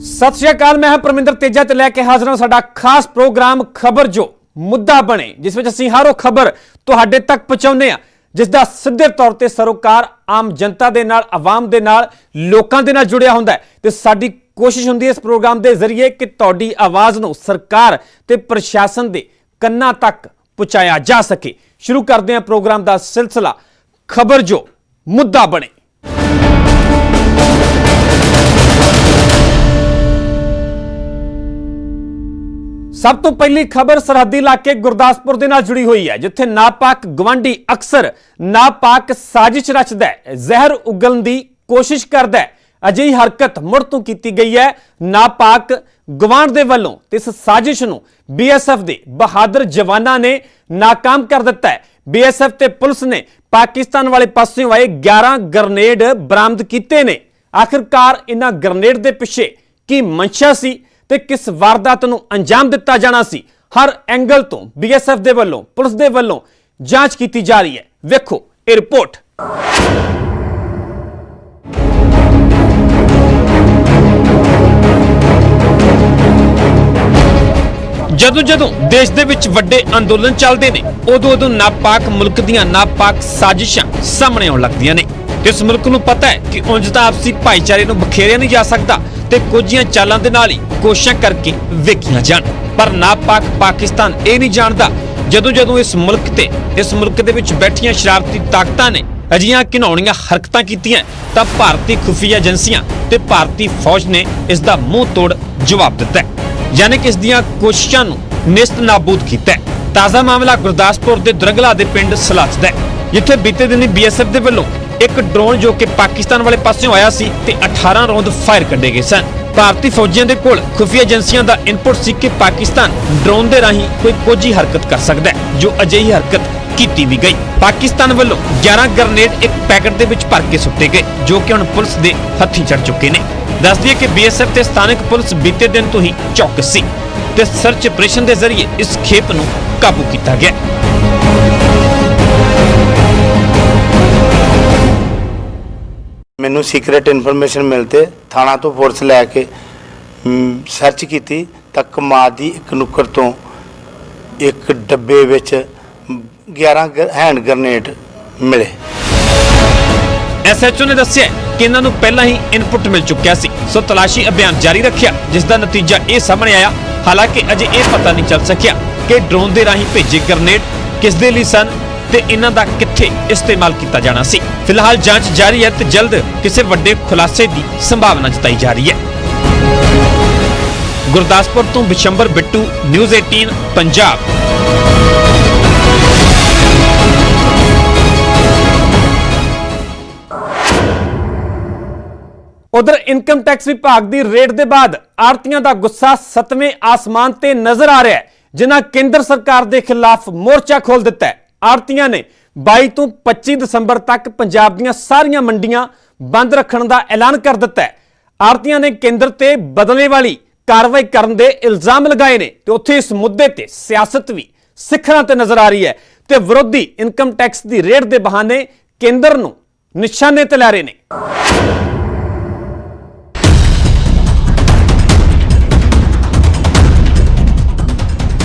सत श्री अकाल, मैं परमिंदर तेजा ते लैके हाजिर हां साडा खास प्रोग्राम खबर जो मुद्दा बने, जिस विच असीं हर खबर तुहाडे तक पहुंचाउने आ जिसदा सिद्धे तौर ते सरोकार आम जनता दे नाल, आवाम दे नाल, लोकां दे नाल जुड़िया हुंदा है। ते साडी कोशिश हुंदी है इस प्रोग्राम दे जरिए कि तुहाडी आवाज़ नूं सरकार ते प्रशासन दे कन्नां तक पहुंचाया जा सके। शुरू करदे हां प्रोग्राम दा सिलसिला खबर जो मुद्दा बने। सब तो पहली खबर सरहदी इलाके गुरदासपुर दे नाल जुड़ी हुई है, जिथे नापाक गवांढी अक्सर नापाक साजिश रचदा है, जहर उगलण दी कोशिश करदा है। अजिही हरकत मुड़ तो की गई है नापाक गवांढ दे वल्लों। इस साजिश नूं बीएसएफ दे बहादुर जवानां ने नाकाम कर दिता है। बीएसएफ ते पुलिस ने पाकिस्तान वाले पासों आए 11 ग्रनेड बरामद कीते ने। आखिरकार इन्हां ग्रनेड दे पिछे की मंशा सी ते किस वारदात नूं अंजाम दिता जाना सी, हर एंगल तो बीएसएफ दे वल्लों, पुलिस दे वल्लों जांच की जा रही है। वेखो ये रिपोर्ट। जदों देश दे विच वड्डे अंदोलन चलदे ने, उदों नापाक मुल्क दीआं नापाक साजिशां सामने आउण लगदियां ने। इस मुल्क नूं पता है कि उंज तां आपसी भाईचारे नूं बखेरिया नहीं जा सकदा ते कुछ चालां दे नाल ही कोशिशां करके वेखियां जाण। पर नापाक पाकिस्तान ये नहीं जानदा, जदों इस मुल्क ते इस मुल्क दे विच बैठियां शरारती ताकतां ने अजिहियां घिनौणीआं हरकतां कीतीआं तां भारती खुफिया एजेंसियां ते भारती फौज ने इस दा मूंह तोड़ जवाब दिता है, यानी कि इस दीआं कोशिशां नूं निस्त नाबूद कीता है। ताज़ा मामला गुरदासपुर दे दुरंगला दे पिंड सलाच दा है, जिथे बीते दिनी बीएसएफ दे वल्लों एक ड्रोन जो कि पाकिस्तान वाले पासों आया सी ते 18 रौंद फायर कड्ढे गए सन। भारतीय फौजियों के कोल खुफिया एजेंसियों का इनपुट सी कि पाकिस्तान ड्रोन के राही कोई कुछ ही हरकत कर सकता है, जो अजिही हरकत की भी गई। पाकिस्तान वालों 11 ग्रनेड एक पैकेट के विच भर के सुट्टे गए, जो कि हुण पुलिस के हत्थीं चढ़ चुके हैं। दस दिए कि बीएसएफ ते स्थानक पुलिस बीते दिन तो ही चौकस सी ते सर्च ऑपरेशन के जरिए इस खेप नूं काबू किया गया। मैनू सीक्रेट इनफॉर्मेशन मिलते थाना तो फोर्स लैके सर्च की तो कमाद की एक नुक्कड़ तो एक डब्बे विच 11 हैंड ग्रनेड मिले। एसएचओ ने दस्सिया कि इन्हां नूं पहलां ही इनपुट मिल चुकिया सी, सो तलाशी अभियान जारी रखिया, जिसका नतीजा ये सामने आया। हालांकि अजे ये पता नहीं चल सकिया कि ड्रोन के राही भेजे ग्रनेड किस दे लई सन ते इन्हां दा कित्थे इस्तेमाल किया जाना सी। फिलहाल जांच जारी है ते जल्द किसी वड्डे खुलासे की संभावना जताई जा रही है। गुरदासपुर तो बिशंबर बिट्टू, न्यूज़ 18 पंजाब। उधर इनकम टैक्स विभाग की रेड के बाद आड़तियां का गुस्सा 7वें आसमान ते नजर आ रहा है, जिन्हां केंद्र सरकार के खिलाफ मोर्चा खोल दिता है। आड़तियां ने 22 तो 25 दिसंबर तक पंजाब दीआं सारियां मंडियां बंद रखने का ऐलान कर दिता है। आड़तियां ने केंद्र ते बदलने वाली कार्रवाई करने के इल्जाम लगाए ने ते उत्थे इस मुद्दे ते सियासत भी सिखरां ते नजर आ रही है ते विरोधी इनकम टैक्स की रेड के बहाने केंद्र नूं निशाने ते लै रहे ने।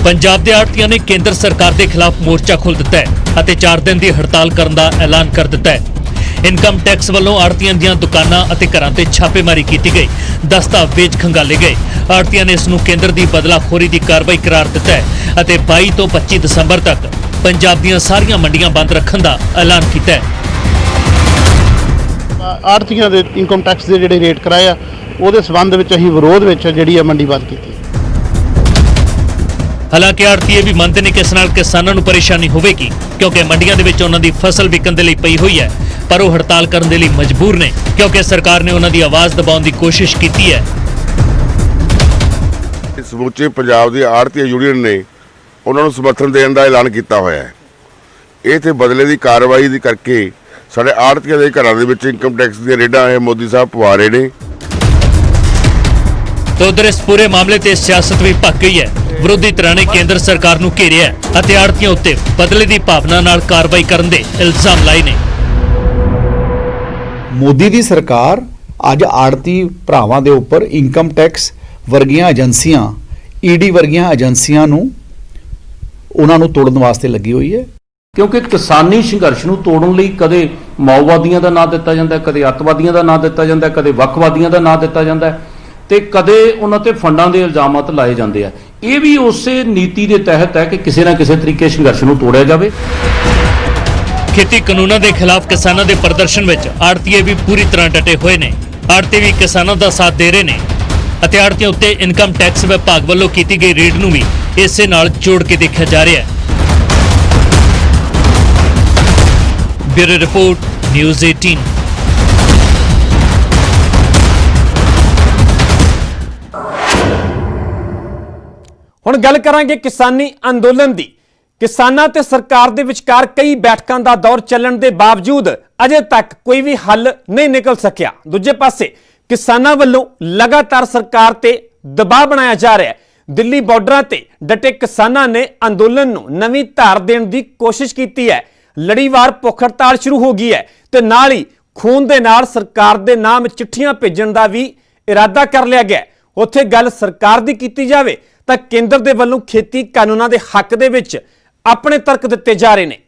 पंजाब के आड़तियां ने केंद्र सरकार के खिलाफ मोर्चा खोल दिता है और 4 दिन की हड़ताल करने का ऐलान कर दिता है। इनकम टैक्स वालों आड़तियां दीआं दुकानां अते घरां ते छापेमारी की गई, दस्तावेज खंगाले गए। आड़तियां ने इसनूं केंद्र की बदलाखोरी की कार्रवाई करार दिता है और 22 तो 25 दिसंबर तक पंजाब दीआं सारियां मंडियां बंद रखने का ऐलान किया है। आड़तियां दे इनकम टैक्स के जिहड़े रेट कराया उहदे संबंध विच असीं विरोध विच जिहड़ी मंडी बंद की। हालांकि आड़तीए भी मानते हैं कि इस नाल किसानों को परेशानी होगी, क्योंकि मंडियां दे विच उन्हां दी फसल विकण दे लई पई हुई है, पर वो हड़ताल करने के लिए मजबूर ने, क्योंकि सरकार ने उन्हां दी आवाज़ दबाउण की कोशिश की है। समूचे पंजाब दी आड़तीय यूनियन ने उन्हां नूं समर्थन देण दा ऐलान किया होया है। ये ते बदले की कार्रवाई दी करके साडे आड़तीआं दे घरां दे विच इनकम टैक्स दी रेडां मोदी साहब पवा रहे ने। तो उधर इस पूरे मामले ते सियासत भी भख गई है। विरोधी धिरां ने केंद्र सरकार नूं घेरिया अते आड़तियां उत्ते बदले की भावना नाल कार्रवाई करन दे इल्जाम लाए ने। मोदी दी सरकार ਅੱਜ ਆੜਤੀ ਭਰਾਵਾਂ ਦੇ ਉੱਪਰ ਇਨਕਮ ਟੈਕਸ ਵਰਗੀਆਂ ਏਜੰਸੀਆਂ, ਈਡੀ ਵਰਗੀਆਂ ਏਜੰਸੀਆਂ ਨੂੰ ਉਹਨਾਂ ਨੂੰ ਤੋੜਨ ਵਾਸਤੇ ਲੱਗੀ ਹੋਈ ਹੈ। ਕਿਉਂਕਿ ਕਿਸਾਨੀ ਸੰਘਰਸ਼ ਨੂੰ ਤੋੜਨ ਲਈ ਕਦੇ ਮਾਓਵਾਦੀਆਂ ਦਾ ਨਾਂ ਦਿੱਤਾ ਜਾਂਦਾ, ਕਦੇ ਅੱਤਵਾਦੀਆਂ ਦਾ ਨਾਂ ਦਿੱਤਾ ਜਾਂਦਾ, ਕਦੇ ਵੱਖਵਾਦੀਆਂ ਦਾ ਨਾਂ ਦਿੱਤਾ ਜਾਂਦਾ ਤੇ ਕਦੇ ਉਹਨਾਂ ਤੇ ਫੰਡਾਂ ਦੇ ਇਲਜ਼ਾਮਾਤ ਲਾਏ ਜਾਂਦੇ ਆ। ਇਹ ਵੀ ਉਸੇ ਨੀਤੀ ਦੇ ਤਹਿਤ ਹੈ ਕਿ ਕਿਸੇ ਨਾ ਕਿਸੇ ਤਰੀਕੇ ਸੰਘਰਸ਼ ਨੂੰ ਤੋੜਿਆ ਜਾਵੇ। ਖੇਤੀ ਕਾਨੂੰਨਾਂ ਦੇ ਖਿਲਾਫ ਕਿਸਾਨਾਂ ਦੇ ਪ੍ਰਦਰਸ਼ਨ ਵਿੱਚ ਆੜਤੀਏ ਵੀ ਪੂਰੀ ਤਰ੍ਹਾਂ ਡਟੇ ਹੋਏ ਨੇ। ਆੜਤੀ ਵੀ ਕਿਸਾਨਾਂ ਦਾ ਸਾਥ ਦੇ ਰਹੇ ਨੇ ਅਤੇ ਆੜਤੀਆਂ ਉੱਤੇ ਇਨਕਮ ਟੈਕਸ ਵਿਭਾਗ ਵੱਲੋਂ ਕੀਤੀ ਗਈ ਰੇਡ ਨੂੰ ਵੀ ਇਸੇ ਨਾਲ ਜੋੜ ਕੇ ਦੇਖਿਆ ਜਾ ਰਿਹਾ ਹੈ। Bureau report, news 18। ਹੁਣ ਗੱਲ ਕਰਾਂਗੇ ਕਿਸਾਨੀ ਅੰਦੋਲਨ ਦੀ। ਕਿਸਾਨਾਂ ਤੇ ਸਰਕਾਰ ਦੇ ਵਿਚਕਾਰ ਕਈ ਬੈਠਕਾਂ ਦਾ ਦੌਰ ਚੱਲਣ ਦੇ ਬਾਵਜੂਦ ਅਜੇ ਤੱਕ ਕੋਈ ਵੀ ਹੱਲ ਨਹੀਂ ਨਿਕਲ ਸਕਿਆ। ਦੂਜੇ ਪਾਸੇ ਕਿਸਾਨਾਂ ਵੱਲੋਂ ਲਗਾਤਾਰ ਸਰਕਾਰ ਤੇ ਦਬਾਅ ਬਣਾਇਆ ਜਾ ਰਿਹਾ ਹੈ। ਦਿੱਲੀ ਬਾਰਡਰਾਂ ਤੇ ਡਟੇ ਕਿਸਾਨਾਂ ਨੇ ਅੰਦੋਲਨ ਨੂੰ ਨਵੀਂ ਧਾਰ ਦੇਣ ਦੀ ਕੋਸ਼ਿਸ਼ ਕੀਤੀ ਹੈ। ਲੜੀਵਾਰ ਭੁੱਖ ਹੜਤਾਲ ਸ਼ੁਰੂ ਹੋ ਗਈ ਹੈ ਤੇ ਨਾਲ ਹੀ ਖੂਨ ਦੇ ਨਾਲ ਸਰਕਾਰ ਦੇ ਨਾਮ ਚਿੱਠੀਆਂ ਭੇਜਣ ਦਾ ਵੀ ਇਰਾਦਾ ਕਰ ਲਿਆ ਗਿਆ। ਉੱਥੇ ਗੱਲ ਸਰਕਾਰ ਦੀ ਕੀਤੀ ਜਾਵੇ ਤਾਂ ਕੇਂਦਰ ਦੇ ਵੱਲੋਂ ਖੇਤੀ ਕਾਨੂੰਨਾਂ ਦੇ ਹੱਕ ਦੇ ਵਿੱਚ ਆਪਣੇ ਤਰਕ ਦਿੱਤੇ ਜਾ ਰਹੇ ਨੇ।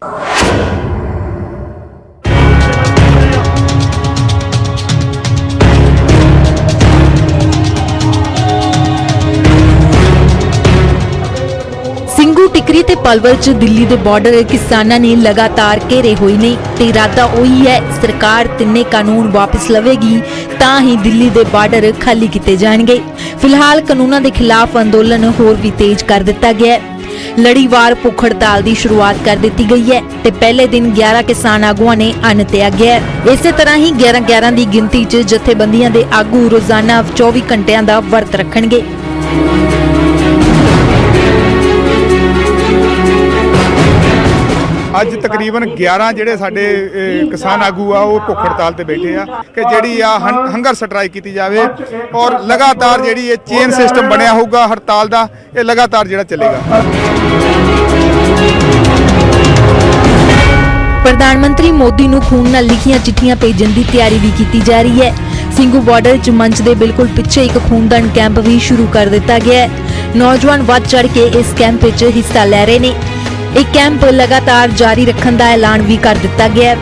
ਸਿੰਘੂ ਟਿਕਰੀ ਤੇ ਪਲਵਲ ਚ ਦਿੱਲੀ ਦੇ ਬਾਰਡਰ ਕਿਸਾਨਾਂ ਨੇ ਲਗਾਤਾਰ ਘੇਰੇ ਹੋਏ ਨੇ ਤੇ ਇਰਾਦਾ ਉਹੀ ਹੈ, ਸਰਕਾਰ ਤਿੰਨੇ ਕਾਨੂੰਨ ਵਾਪਸ ਲਵੇਗੀ ਤਾਂ ਹੀ ਦਿੱਲੀ ਦੇ ਬਾਰਡਰ ਖਾਲੀ ਕੀਤੇ ਜਾਣਗੇ। ਫਿਲਹਾਲ ਕਾਨੂੰਨਾਂ ਦੇ ਖਿਲਾਫ ਅੰਦੋਲਨ ਹੋਰ ਵੀ ਤੇਜ਼ ਕਰ ਦਿੱਤਾ ਗਿਆ ਹੈ। ਲੜੀਵਾਰ ਭੁੱਖ ਹੜਤਾਲ ਦੀ ਸ਼ੁਰੂਆਤ ਕਰ ਦਿੱਤੀ ਗਈ ਹੈ ਤੇ ਪਹਿਲੇ ਦਿਨ 11 ਕਿਸਾਨ ਆਗੂਆਂ ਨੇ ਅੰਨ ਤਿਆਗਿਆ ਹੈ। ਇਸੇ ਤਰ੍ਹਾਂ ਹੀ 11-11 ਦੀ ਗਿਣਤੀ 'ਚ ਜਥੇਬੰਦੀਆਂ ਦੇ ਆਗੂ ਰੋਜ਼ਾਨਾ 24 ਘੰਟਿਆਂ ਦਾ ਵਰਤ ਰੱਖਣਗੇ। ਅੱਜ ਤਕਰੀਬਨ 11 ਜਿਹੜੇ ਸਾਡੇ ਕਿਸਾਨ ਆਗੂ ਆ ਉਹ ਭੁੱਖ ਹੜਤਾਲ ਤੇ ਬੈਠੇ ਆ ਕਿ ਜਿਹੜੀ ਆ ਹੰਗਰ ਸਟ੍ਰਾਈਕ ਕੀਤੀ ਜਾਵੇ ਔਰ ਲਗਾਤਾਰ ਜਿਹੜੀ ਇਹ ਚੇਨ ਸਿਸਟਮ ਬਣਿਆ ਹੋਊਗਾ ਹੜਤਾਲ ਦਾ, ਇਹ ਲਗਾਤਾਰ ਜਿਹੜਾ ਚੱਲੇਗਾ। ਪ੍ਰਧਾਨ ਮੰਤਰੀ ਮੋਦੀ ਨੂੰ ਖੂਨ ਨਾਲ ਲਿਖੀਆਂ ਚਿੱਠੀਆਂ ਭੇਜਣ ਦੀ ਤਿਆਰੀ ਵੀ ਕੀਤੀ ਜਾ ਰਹੀ ਹੈ। ਸਿੰਘੂ ਬਾਰਡਰ 'ਚ ਮੰਚ ਦੇ ਬਿਲਕੁਲ ਪਿੱਛੇ ਇੱਕ ਖੂਨਦਾਨ ਕੈਂਪ ਵੀ ਸ਼ੁਰੂ ਕਰ ਦਿੱਤਾ ਗਿਆ ਹੈ। ਨੌਜਵਾਨ ਵੱਧ ਚੜ੍ਹ ਕੇ ਇਸ ਕੈਂਪ ਵਿੱਚ ਹਿੱਸਾ ਲੈ ਰਹੇ ਨੇ। ਇਹ ਕੈਂਪ ਲਗਾਤਾਰ ਜਾਰੀ ਰੱਖਣ ਦਾ ਐਲਾਨ ਵੀ ਕਰ ਦਿੱਤਾ ਗਿਆ ਹੈ।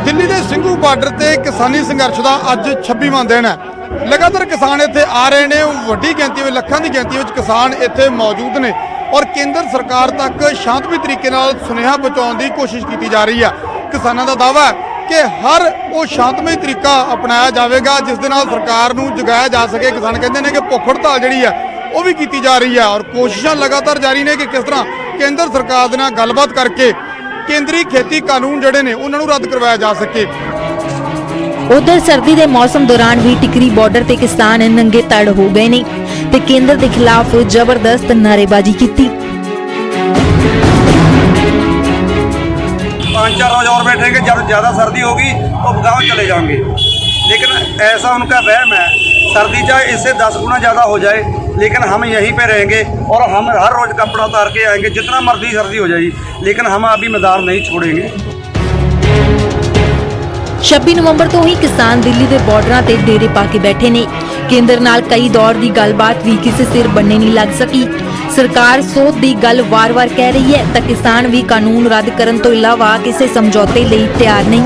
ਦਿੱਲੀ ਦੇ ਸਿੰਘੂ ਬਾਰਡਰ ਤੇ ਕਿਸਾਨੀ ਸੰਘਰਸ਼ ਦਾ ਅੱਜ 26ਵਾਂ ਦਿਨ ਹੈ। ਲਗਾਤਾਰ ਕਿਸਾਨ ਇੱਥੇ ਆ ਰਹੇ ਨੇ, ਵੱਡੀ ਗਿਣਤੀ ਵਿੱਚ, ਲੱਖਾਂ ਦੀ ਗਿਣਤੀ ਵਿੱਚ ਕਿਸਾਨ ਇੱਥੇ ਮੌਜੂਦ ਨੇ ਔਰ ਕੇਂਦਰ ਸਰਕਾਰ ਤੱਕ ਸ਼ਾਂਤਮਈ ਤਰੀਕੇ ਨਾਲ ਸੁਨੇਹਾ ਪਹੁੰਚਾਉਣ ਦੀ ਕੋਸ਼ਿਸ਼ ਕੀਤੀ ਜਾ ਰਹੀ ਹੈ। ਕਿਸਾਨਾਂ ਦਾ ਦਾਅਵਾ ਹੈ ਕਿ ਹਰ ਉਹ ਸ਼ਾਂਤਮਈ ਤਰੀਕਾ ਅਪਣਾਇਆ ਜਾਵੇਗਾ ਜਿਸ ਦੇ ਨਾਲ ਸਰਕਾਰ ਨੂੰ ਜਗਾਇਆ ਜਾ ਸਕੇ। ਕਿਸਾਨ ਕਹਿੰਦੇ ਨੇ ਕਿ ਭੁੱਖ ਹੜਤਾਲ ਜਿਹੜੀ ਹੈ ਉਹ ਵੀ ਕੀਤੀ ਜਾ ਰਹੀ ਹੈ ਔਰ ਕੋਸ਼ਿਸ਼ਾਂ ਲਗਾਤਾਰ ਜਾਰੀ ਨੇ ਕਿ ਕਿਸ ਤਰ੍ਹਾਂ ਕੇਂਦਰ ਸਰਕਾਰ ਦੇ ਨਾਲ ਗੱਲਬਾਤ ਕਰਕੇ ਕੇਂਦਰੀ ਖੇਤੀ ਕਾਨੂੰਨ ਜਿਹੜੇ ਨੇ ਉਹਨਾਂ ਨੂੰ ਰੱਦ ਕਰਵਾਇਆ ਜਾ ਸਕੇ। ਉਧਰ ਸਰਦੀ ਦੇ ਮੌਸਮ ਦੌਰਾਨ ਵੀ ਟਿਕਰੀ ਬਾਰਡਰ ਤੇ ਕਿਸਾਨ ਨੰਗੇ ਤੜ ਹੋ ਗਏ ਨੇ ਤੇ ਕੇਂਦਰ ਦੇ ਖਿਲਾਫ ਜ਼ਬਰਦਸਤ ਨਾਅਰੇਬਾਜ਼ੀ ਕੀਤੀ। 5-4 रोज और बैठेंगे, जब ज़्यादा सर्दी होगी तो गाँव चले जाएंगे। लेकिन ऐसा उनका वहम है, सर्दी चाहे इससे 10 गुना ज़्यादा हो जाए लेकिन हम यहीं पे रहेंगे और हम हर रोज़ कपड़ा उतार के आएंगे, जितना मर्जी सर्दी हो जाएगी लेकिन हम अभी मैदान नहीं छोड़ेंगे। 26 ਨਵੰਬਰ ਤੋਂ ਹੀ ਕਿਸਾਨ ਦਿੱਲੀ ਦੇ ਬਾਰਡਰਾਂ ਤੇ ਡੇਰੇ ਪਾ ਕੇ ਬੈਠੇ ਨੇ। ਕੇਂਦਰ ਨਾਲ ਕਈ ਦੌਰ ਦੀ ਗੱਲਬਾਤ ਵੀ ਕਿਸੇ ਸਿਰ ਬੰਨੇ ਨਹੀਂ ਲੱਗ ਸਕੀ। ਸਰਕਾਰ ਸੋਧ ਦੀ ਗੱਲ ਵਾਰ-ਵਾਰ ਕਹਿ ਰਹੀ ਹੈ ਤਾਂ ਕਿਸਾਨ ਵੀ ਕਾਨੂੰਨ ਰੱਦ ਕਰਨ ਤੋਂ ਇਲਾਵਾ ਕਿਸੇ ਸਮਝੌਤੇ ਲਈ ਤਿਆਰ ਨਹੀਂ।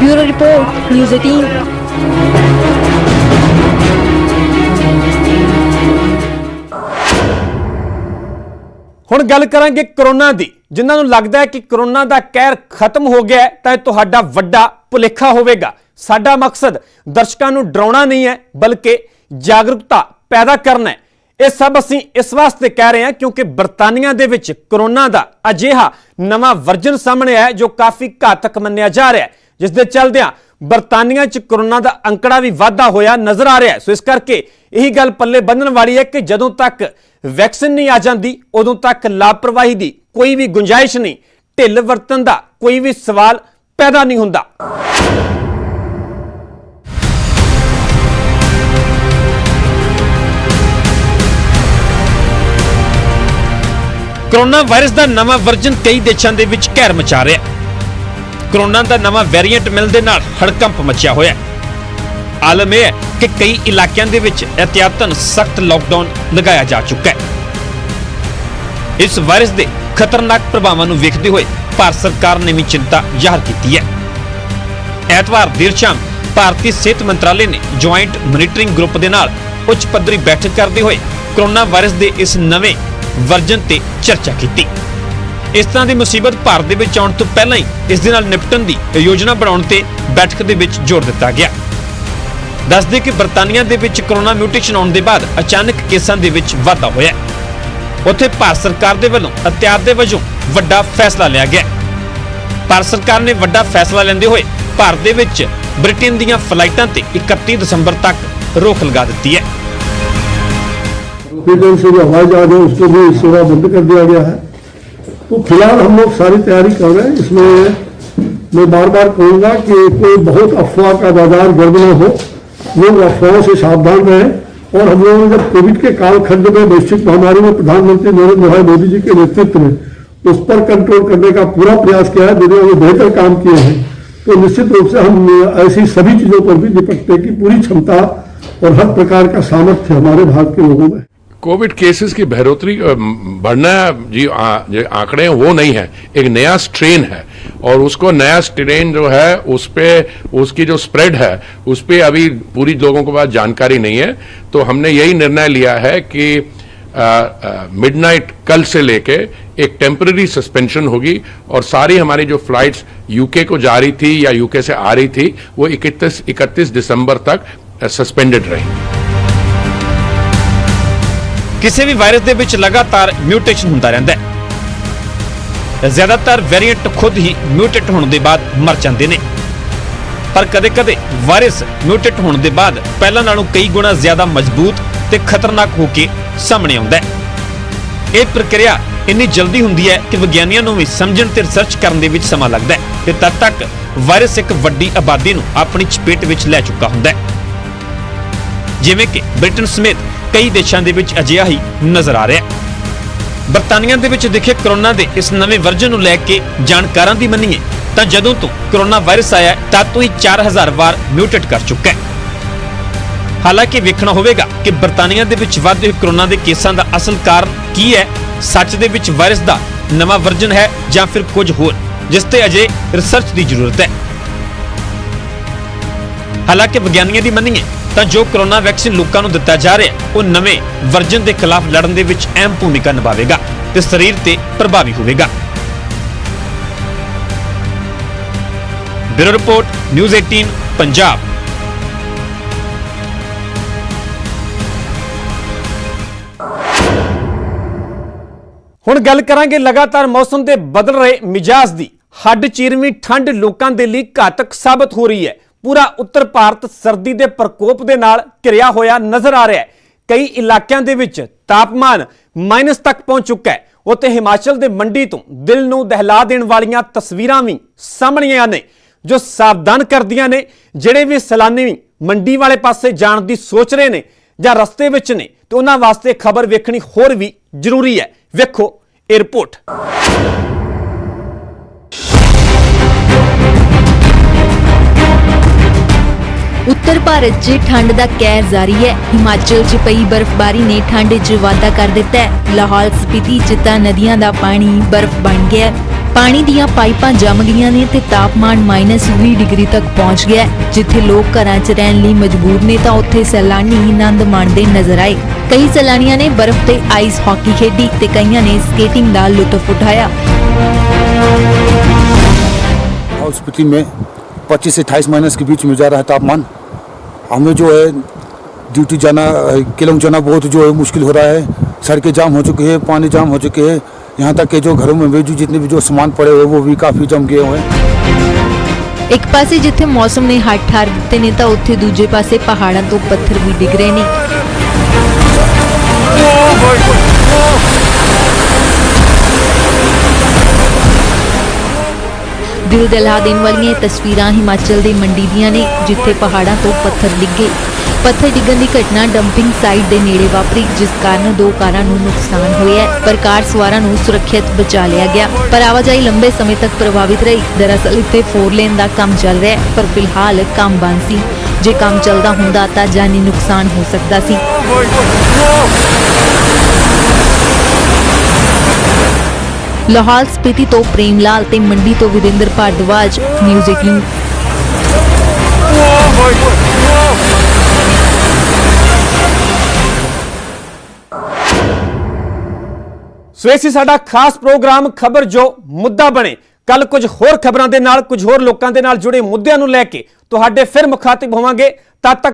Bureau report, news 18। ਹੁਣ ਗੱਲ ਕਰਾਂਗੇ ਕਰੋਨਾ ਦੀ। ਜਿਨ੍ਹਾਂ ਨੂੰ ਲੱਗਦਾ ਹੈ ਕਿ ਕਰੋਨਾ ਦਾ ਕਹਿਰ ਖਤਮ ਹੋ ਗਿਆ ਹੈ ਤਾਂ ਇਹ ਤੁਹਾਡਾ ਵੱਡਾ ਭੁਲੇਖਾ ਹੋਵੇਗਾ। ਸਾਡਾ ਮਕਸਦ ਦਰਸ਼ਕਾਂ ਨੂੰ ਡਰਾਉਣਾ ਨਹੀਂ ਹੈ ਬਲਕਿ ਜਾਗਰੂਕਤਾ ਪੈਦਾ ਕਰਨਾ ਹੈ। ਇਹ ਸਭ ਅਸੀਂ ਇਸ ਵਾਸਤੇ ਕਹਿ ਰਹੇ ਹਾਂ ਕਿਉਂਕਿ ਬਰਤਾਨੀਆ ਦੇ ਵਿੱਚ ਕਰੋਨਾ ਦਾ ਅਜਿਹਾ ਨਵਾਂ ਵਰਜਨ ਸਾਹਮਣੇ ਆਇਆ ਜੋ ਕਾਫੀ ਘਾਤਕ ਮੰਨਿਆ ਜਾ ਰਿਹਾ ਹੈ, ਜਿਸ ਦੇ ਚੱਲਦਿਆਂ ਬਰਤਾਨੀਆ 'ਚ ਕਰੋਨਾ ਦਾ ਅੰਕੜਾ ਵੀ ਵਾਧਾ ਹੋਇਆ ਨਜ਼ਰ ਆ ਰਿਹਾ ਹੈ। ਸੋ ਇਸ ਕਰਕੇ ਇਹੀ ਗੱਲ ਪੱਲੇ ਬੰਨ੍ਹਣ ਵਾਲੀ ਹੈ ਕਿ ਜਦੋਂ ਤੱਕ ਵੈਕਸੀਨ ਨਹੀਂ ਆ ਜਾਂਦੀ ਉਦੋਂ ਤੱਕ ਲਾਪਰਵਾਹੀ ਦੀ ਕੋਈ ਵੀ ਗੁੰਜਾਇਸ਼ ਨਹੀਂ, ਢਿੱਲ ਵਰਤਣ ਦਾ ਕੋਈ ਵੀ ਸਵਾਲ ਪੈਦਾ ਨਹੀਂ ਹੁੰਦਾ। ਕੋਰੋਨਾ ਵਾਇਰਸ ਦਾ ਨਵਾਂ ਵਰਜਨ ਕਈ ਦੇਸ਼ਾਂ ਦੇ ਵਿੱਚ ਕਹਿਰ ਮਚਾ ਰਿਹਾ ਹੈ। ਕੋਰੋਨਾ ਦਾ ਨਵਾਂ ਵੇਰੀਐਂਟ ਮਿਲਣ ਦੇ ਨਾਲ ਹੜਕੰਪ ਮਚਿਆ ਹੋਇਆ ਹੈ। ਆਲਮ ਇਹ ਹੈ ਕਿ ਕਈ ਇਲਾਕਿਆਂ ਦੇ ਵਿੱਚ ਇਹਤਿਆਤਨ ਸਖਤ ਲਾਕਡਾਊਨ ਲਗਾਇਆ ਜਾ ਚੁੱਕਾ ਹੈ। ਇਸ ਵਾਇਰਸ ਦੇ ਖਤਰਨਾਕ ਪ੍ਰਭਾਵਾਂ ਨੂੰ ਵੇਖਦੇ ਹੋਏ ਭਾਰਤ ਸਰਕਾਰ ਨੇ ਵੀ ਚਿੰਤਾ ਜ਼ਾਹਰ ਕੀਤੀ ਹੈ। ਐਤਵਾਰ ਦੇਰ ਸ਼ਾਮ ਭਾਰਤੀ ਸਿਹਤ ਮੰਤਰਾਲੇ ਨੇ ਜੁਆਇੰਟ ਮੋਨੀਟਰਿੰਗ ਗਰੁੱਪ ਦੇ ਨਾਲ ਉੱਚ ਪੱਧਰੀ ਬੈਠਕ ਕਰਦੇ ਹੋਏ ਕੋਰੋਨਾ ਵਾਇਰਸ ਦੇ ਇਸ ਨਵੇਂ ਵਰਜਨ ਤੇ ਚਰਚਾ ਕੀਤੀ। ਇਸ ਤਰ੍ਹਾਂ ਦੀ ਮੁਸੀਬਤ ਭਾਰਤ ਦੇ ਵਿੱਚ ਆਉਣ ਤੋਂ ਪਹਿਲਾਂ ਹੀ ਇਸ ਦੇ ਨਾਲ ਨਿਪਟਣ ਦੀ ਯੋਜਨਾ ਬਣਾਉਣ ਤੇ ਬੈਠਕ ਦੇ ਵਿੱਚ ਜ਼ੋਰ ਦਿੱਤਾ ਗਿਆ। ਦੱਸਦੇ ਕਿ ਬਰਤਾਨੀਆ ਦੇ ਵਿੱਚ ਕੋਰੋਨਾ ਮਿਊਟੇਸ਼ਨ ਆਉਣ ਦੇ ਬਾਅਦ ਅਚਾਨਕ ਕੇਸਾਂ ਦੇ ਵਿੱਚ ਵਾਧਾ ਹੋਇਆ। ਉੱਥੇ ਭਾਰਤ ਸਰਕਾਰ ਦੇ ਵੱਲੋਂ ਅਹਤਿਆਤ ਦੇ ਵਜੋਂ ਵੱਡਾ ਫੈਸਲਾ ਲਿਆ ਗਿਆ। ਭਾਰਤ ਸਰਕਾਰ ਨੇ ਵੱਡਾ ਫੈਸਲਾ ਲੈਂਦੇ ਹੋਏ ਭਾਰਤ ਦੇ ਵਿੱਚ ਬ੍ਰਿਟੇਨ ਦੀਆਂ ਫਲਾਈਟਾਂ ਤੇ 31 ਦਸੰਬਰ ਤੱਕ रोक लगा देती है। ब्रिटेन से जो हवाई जहाज है उसको भी सेवा बंद कर दिया गया है। तो फिलहाल हम लोग सारी तैयारी कर रहे हैं। इसमें मैं बार बार कहूँगा कि कोई बहुत अफवाह का बाजार गर्द न हो, लोग अफवाहों से सावधान रहें। और हम लोगों ने जब कोविड के कालखंड में वैश्विक महामारी में प्रधानमंत्री नरेंद्र भाई मोदी जी के नेतृत्व में उस पर कंट्रोल करने का पूरा प्रयास किया है, दुनिया में बेहतर काम किए हैं। तो निश्चित रूप से हम ऐसी सभी चीजों पर भी निपटने की पूरी क्षमता और हर प्रकार का सामर्थ्य हमारे भारत के लोगों में। कोविड केसेस की बढ़ोतरी बढ़ना जी आंकड़े हैं वो नहीं है, एक नया स्ट्रेन है और उसको नया स्ट्रेन जो है उस पे उसकी जो स्प्रेड है उस पे अभी पूरी लोगों के पास जानकारी नहीं है। तो हमने यही निर्णय लिया है कि मिडनाइट कल से लेके एक टेम्पररी सस्पेंशन होगी और सारी हमारी जो फ्लाइट्स यूके को जा रही थी या यूके से आ रही थी वो 31 दिसंबर तक सस्पेंडेड रही। ਕਿਸੇ ਵੀ ਵਾਇਰਸ ਦੇ ਵਿੱਚ ਲਗਾਤਾਰ ਮਿਊਟੇਸ਼ਨ ਹੁੰਦਾ ਰਹਿੰਦਾ ਹੈ। ਜ਼ਿਆਦਾਤਰ ਵੇਰੀਐਂਟ ਖੁਦ ਹੀ ਮਿਊਟੇਟ ਹੋਣ ਦੇ ਬਾਅਦ ਮਰ ਜਾਂਦੇ ਨੇ, ਪਰ ਕਦੇ-ਕਦੇ ਵਾਇਰਸ ਮਿਊਟੇਟ ਹੋਣ ਦੇ ਬਾਅਦ ਪਹਿਲਾਂ ਨਾਲੋਂ ਕਈ ਗੁਣਾ ਜ਼ਿਆਦਾ ਮਜ਼ਬੂਤ ਤੇ ਖਤਰਨਾਕ ਹੋ ਕੇ ਸਾਹਮਣੇ ਆਉਂਦਾ ਹੈ। ਇਹ ਪ੍ਰਕਿਰਿਆ ਇੰਨੀ ਜਲਦੀ ਹੁੰਦੀ ਹੈ ਕਿ ਵਿਗਿਆਨੀਆਂ ਨੂੰ ਵੀ ਸਮਝਣ ਤੇ ਰਿਸਰਚ ਕਰਨ ਦੇ ਵਿੱਚ ਸਮਾਂ ਲੱਗਦਾ ਹੈ ਤੇ ਤਦ ਤੱਕ ਵਾਇਰਸ ਇੱਕ ਵੱਡੀ ਆਬਾਦੀ ਨੂੰ ਆਪਣੀ ਚਪੇਟ ਵਿੱਚ ਲੈ ਚੁੱਕਾ ਹੁੰਦਾ ਹੈ। ਜਿਵੇਂ ਕਿ ਬ੍ਰਿਟੇਨ ਸਮੇਤ ਕਈ ਦੇਸ਼ਾਂ ਦੇ ਵਿੱਚ ਅਜਿਹਾ ਹੀ ਨਜ਼ਰ ਆ ਰਿਹਾ ਹੈ। ਬਰਤਾਨੀਆ ਦੇ ਵਿੱਚ ਦਿਖੇ ਕੋਰੋਨਾ ਦੇ ਇਸ ਨਵੇਂ ਵਰਜਨ ਨੂੰ ਲੈ ਕੇ ਜਾਣਕਾਰਾਂ ਦੀ ਮੰਨੀਏ ਤਾਂ ਜਦੋਂ ਤੋਂ ਕੋਰੋਨਾ ਵਾਇਰਸ ਆਇਆ ਤਦ ਤੋਂ ਹੀ 4000 ਵਾਰ ਮਿਊਟੇਟ ਕਰ ਚੁੱਕਾ ਹੈ। ਹਾਲਾਂਕਿ ਵੇਖਣਾ ਹੋਵੇਗਾ ਕਿ ਬਰਤਾਨੀਆ ਦੇ ਵਿੱਚ ਵਧਦੇ ਹੋਏ ਕੋਰੋਨਾ ਦੇ ਕੇਸਾਂ ਦਾ ਅਸਲ ਕਾਰਨ ਕੀ ਹੈ। ਸੱਚ ਦੇ ਵਿੱਚ ਵਾਇਰਸ ਦਾ ਨਵਾਂ ਵਰਜਨ ਹੈ ਜਾਂ ਫਿਰ ਕੁਝ ਹੋਰ, ਜਿਸ ਤੇ ਅਜੇ ਰਿਸਰਚ ਦੀ ਜ਼ਰੂਰਤ ਹੈ। ਹਾਲਾਂਕਿ ਵਿਗਿਆਨੀਆਂ ਦੀ ਮੰਨੀਏ ਤਾਂ ਜੋ ਕੋਰੋਨਾ ਵੈਕਸੀਨ ਲੋਕਾਂ ਨੂੰ ਦਿੱਤਾ ਜਾ ਰਿਹਾ ਉਹ ਨਵੇਂ ਵਰਜਨ ਦੇ ਖਿਲਾਫ ਲੜਨ ਦੇ ਵਿੱਚ ਅਹਿਮ ਭੂਮਿਕਾ ਨਿਭਾਵੇਗਾ ਤੇ ਸਰੀਰ ਤੇ ਪ੍ਰਭਾਵੀ ਹੋਵੇਗਾ। Bureau report, news 18 Punjab. ਹੁਣ ਗੱਲ ਕਰਾਂਗੇ ਲਗਾਤਾਰ ਮੌਸਮ ਦੇ ਬਦਲ ਰਹੇ ਮਿਜਾਜ਼ ਦੀ। ਹੱਡ ਚੀਰਵੀਂ ਠੰਡ ਲੋਕਾਂ ਦੇ ਲਈ ਘਾਤਕ ਸਾਬਤ ਹੋ ਰਹੀ ਹੈ। ਪੂਰਾ ਉੱਤਰ ਭਾਰਤ ਸਰਦੀ ਦੇ ਪ੍ਰਕੋਪ ਦੇ ਨਾਲ ਘਿਰਿਆ ਹੋਇਆ ਨਜ਼ਰ ਆ ਰਿਹਾ ਹੈ। ਕਈ ਇਲਾਕਿਆਂ ਦੇ ਵਿੱਚ ਤਾਪਮਾਨ ਮਾਈਨਸ ਤੱਕ ਪਹੁੰਚ ਚੁੱਕਾ ਹੈ। ਉੱਥੇ ਹਿਮਾਚਲ ਦੇ ਮੰਡੀ ਤੋਂ ਦਿਲ ਨੂੰ ਦਹਿਲਾ ਦੇਣ ਵਾਲੀਆਂ ਤਸਵੀਰਾਂ ਵੀ ਸਾਹਮਣੇ ਆਈਆਂ ਨੇ ਜੋ ਸਾਵਧਾਨ ਕਰਦੀਆਂ ਨੇ ਜਿਹੜੇ ਵੀ ਸੈਲਾਨੀ ਮੰਡੀ ਵਾਲੇ ਪਾਸੇ ਜਾਣ ਦੀ ਸੋਚ ਰਹੇ ਨੇ ਜਾਂ ਰਸਤੇ ਵਿੱਚ ਨੇ ਤੇ ਉਹਨਾਂ ਵਾਸਤੇ ਖਬਰ ਵੇਖਣੀ ਹੋਰ ਵੀ ਜ਼ਰੂਰੀ ਹੈ। ਵੇਖੋ ਇਹ ਰਿਪੋਰਟ। उत्तर भारत 'ਚ ठंड ਦਾ ਕਹਿਰ ਜਾਰੀ ਹੈ। ਹਿਮਾਚਲ 'ਚ ਪਈ ਬਰਫ਼ਬਾਰੀ ਨੇ ਠੰਡ 'ਚ ਵਾਧਾ ਕਰ ਦਿੱਤਾ ਹੈ। ਲਾਹੌਲ ਸਪੀਤੀ 'ਚ ਤਾਂ ਨਦੀਆਂ ਦਾ ਪਾਣੀ ਬਰਫ਼ ਬਣ ਗਿਆ ਹੈ। ਪਾਣੀ ਦੀਆਂ ਪਾਈਪਾਂ ਜੰਮ ਗਈਆਂ ਨੇ ਤੇ ਤਾਪਮਾਨ -20 ਡਿਗਰੀ ਤੱਕ ਪਹੁੰਚ ਗਿਆ ਹੈ। ਜਿੱਥੇ ਲੋਕ ਘਰਾਂ 'ਚ ਰਹਿਣ ਲਈ ਮਜਬੂਰ ਨੇ ਤਾਂ ਉੱਥੇ ਸੈਲਾਨੀ ਆਨੰਦ ਮਾਣਦੇ ਨਜ਼ਰ ਆਏ। ਕਈ ਸੈਲਾਨੀਆਂ ਨੇ ਬਰਫ਼ ਤੇ ਆਈਸ ਹਾਕੀ ਖੇਡੀ ਤੇ ਕਈਆਂ ਨੇ ਸਕੇਟਿੰਗ ਦਾ ਲੁਤਫ ਉਠਾਇਆ। लाहौल स्पीति में 25 से 28 माइनस के बीच में जा रहा है तापमान। हमें जो है ड्यूटी जाना, केलोंग जाना बहुत जो है मुश्किल हो रहा है। सड़कें जाम हो चुकी है, पानी जाम हो चुके हैं। यहाँ तक कि जो घरों में वेजू जितने भी जो सामान पड़े हुए वो भी काफ़ी जम गए हुए हैं। ਇੱਕ ਪਾਸੇ ਜਿੱਥੇ ਮੌਸਮ ਨੇ ਹੱਥ ਠਾਰ ਦਿੱਤੇ ਨੇ ਤਾਂ ਉੱਥੇ ਦੂਜੇ ਪਾਸੇ ਪਹਾੜਾਂ ਤੋਂ ਪੱਥਰ ਵੀ ਡਿੱਗ ਰਹੇ ਨੇ। दिल दहला देने वाली तस्वीरां हिमाचल की मंडी दियां ने जिथे पहाड़ों तो पत्थर डिगे। ਪੱਥਰ ਡਿੱਗਣ ਦੀ ਘਟਨਾ ਡੰਪਿੰਗ ਸਾਈਟ ਦੇ ਨੇੜੇ ਵਾਪਰੀ, ਜਿਸ ਕਾਰਨ 2 ਕਾਰਾਂ ਨੂੰ ਨੁਕਸਾਨ ਹੋਇਆ ਹੈ, ਪਰ ਕਾਰ ਸਵਾਰਾਂ ਨੂੰ ਸੁਰੱਖਿਅਤ ਬਚਾ ਲਿਆ ਗਿਆ। ਪਰ ਆਵਾਜਾਈ ਲੰਬੇ ਸਮੇਂ ਤੱਕ ਪ੍ਰਭਾਵਿਤ ਰਹੀ। ਦਰਅਸਲ ਇੱਥੇ 4 ਲੇਨ ਦਾ ਕੰਮ ਚੱਲ ਰਿਹਾ ਹੈ, ਪਰ ਫਿਲਹਾਲ ਕੰਮ ਬੰਦ ਸੀ। ਜੇ ਕੰਮ ਚੱਲਦਾ ਹੁੰਦਾ ਤਾਂ ਜਾਨੀ ਨੁਕਸਾਨ ਹੋ ਸਕਦਾ ਸੀ। ਲਾਹੌਲ ਸਪੀਤੀ ਤੋਂ ਪ੍ਰੇਮ ਲਾਲ ਤੇ ਮੰਡੀ ਤੋਂ ਵਿਰਿੰਦਰ ਭਾਰਦਵਾਜ, ਨਿਊਜ਼ 18। ਸੋ ਇਹ ਸੀ ਸਾਡਾ ਖਾਸ ਪ੍ਰੋਗਰਾਮ ਖਬਰ ਜੋ ਮੁੱਦਾ ਬਣੇ। ਕੱਲ ਕੁਝ ਹੋਰ ਖਬਰਾਂ ਦੇ ਨਾਲ, ਕੁਝ ਹੋਰ ਲੋਕਾਂ ਦੇ ਨਾਲ ਜੁੜੇ ਮੁੱਦਿਆਂ ਨੂੰ ਲੈ ਕੇ ਤੁਹਾਡੇ ਫਿਰ ਮੁਖਾਤਿਬ ਹੋਵਾਂਗੇ। ਤਦ ਤੱਕ